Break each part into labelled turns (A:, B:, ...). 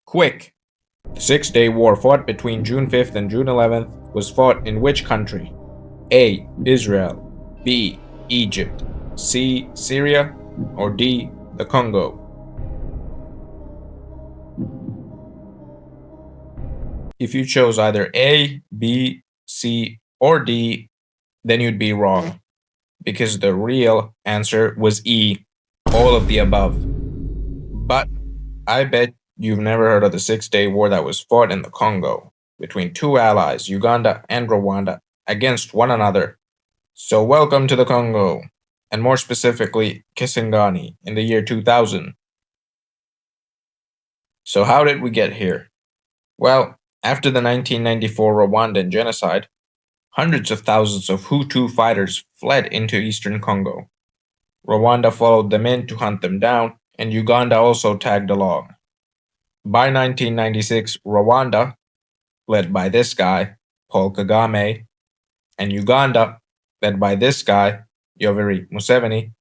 A: Quick! The Six-Day War fought between June 5th and June 11th was fought in which country? A. Israel, B. Egypt, C. Syria, or D. the Congo? If you chose either A, B, C, or D, then you'd be wrong, because the real answer was E, all of the above. But I bet you've never heard of the Six-Day War that was fought in the Congo between two allies, Uganda and Rwanda, against one another. So welcome to the Congo, and more specifically, Kisangani, in the year 2000. So how did we get here? Well, after the 1994 Rwandan genocide, hundreds of thousands of Hutu fighters fled into eastern Congo. Rwanda followed them in to hunt them down, and Uganda also tagged along. By 1996, Rwanda, led by this guy, Paul Kagame, and Uganda, led by this guy, Yoweri Museveni,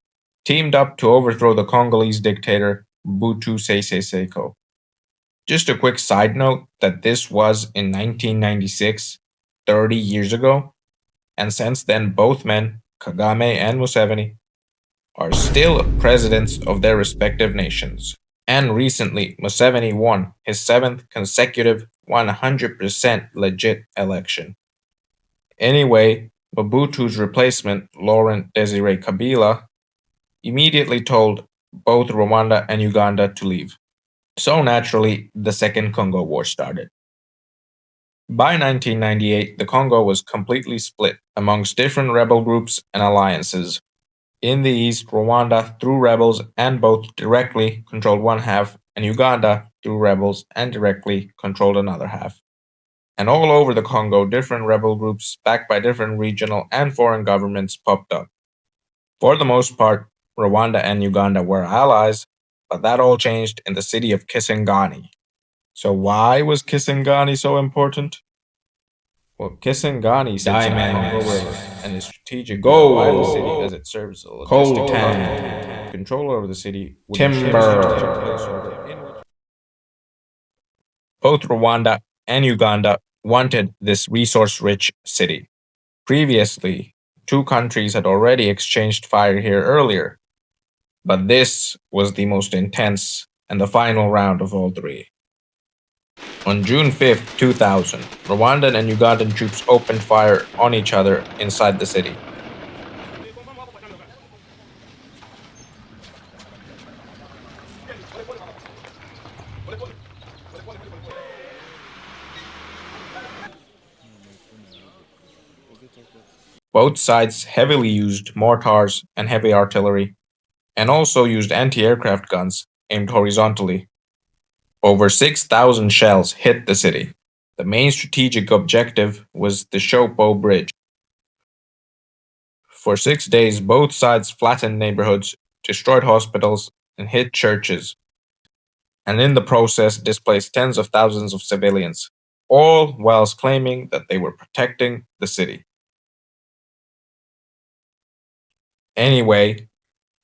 A: teamed up to overthrow the Congolese dictator Mobutu Sese Seko. Just a quick side note that this was in 1996, 30 years ago, and since then both men, Kagame and Museveni, are still presidents of their respective nations. And recently, Museveni won his 7th consecutive 100% legit election. Anyway, Mobutu's replacement, Laurent Desire Kabila, immediately told both Rwanda and Uganda to leave. So naturally, the Second Congo War started. By 1998, the Congo was completely split amongst different rebel groups and alliances. In the east, Rwanda, through rebels and both directly, controlled one half, and Uganda, through rebels and directly, controlled another half. And all over the Congo, different rebel groups backed by different regional and foreign governments popped up. For the most part, Rwanda and Uganda were allies, but that all changed in the city of Kisangani. So why was Kisangani so important? Well, Kisangani sits in the Congo River and is strategic by the city as it serves a logistic hub. Control over the city would timber. Both Rwanda and Uganda wanted this resource-rich city. Previously, two countries had already exchanged fire here earlier, but this was the most intense and the final round of all three. On June 5th, 2000, Rwandan and Ugandan troops opened fire on each other inside the city. Both sides heavily used mortars and heavy artillery, and also used anti-aircraft guns aimed horizontally. Over 6,000 shells hit the city. The main strategic objective was the Shopo Bridge. For 6 days, both sides flattened neighborhoods, destroyed hospitals, and hit churches, and in the process displaced tens of thousands of civilians, all whilst claiming that they were protecting the city. Anyway,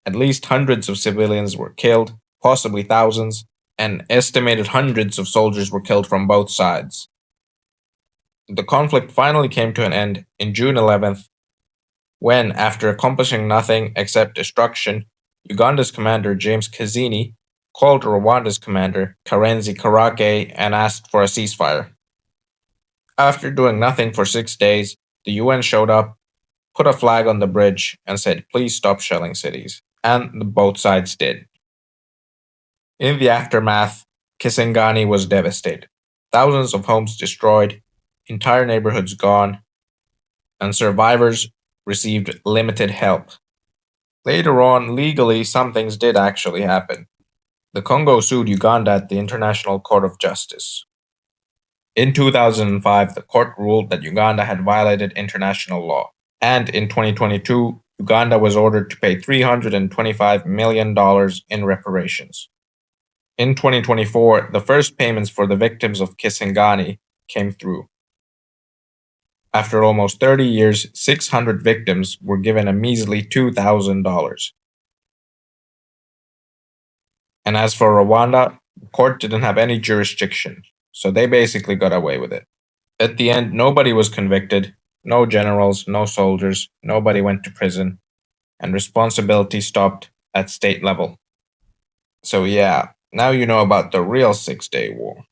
A: at least hundreds of civilians were killed, possibly thousands, and estimated hundreds of soldiers were killed from both sides. The conflict finally came to an end in June 11th, when, after accomplishing nothing except destruction, Uganda's commander James Kazini called Rwanda's commander Karenzi Karake and asked for a ceasefire. After doing nothing for 6 days, the UN showed up, put a flag on the bridge, and said, "Please stop shelling cities." And both sides did. In the aftermath, Kisangani was devastated. Thousands of homes destroyed, entire neighborhoods gone, and survivors received limited help. Later on, legally, some things did actually happen. The Congo sued Uganda at the International Court of Justice. In 2005, the court ruled that Uganda had violated international law, and in 2022, Uganda was ordered to pay $325 million in reparations. In 2024, the first payments for the victims of Kisangani came through. After almost 30 years, 600 victims were given a measly $2,000. And as for Rwanda, The court didn't have any jurisdiction, so they basically got away with it. At the end, nobody was convicted, no generals, no soldiers, nobody went to prison, and responsibility stopped at state level. So, yeah, now you know about the real 6 Day War.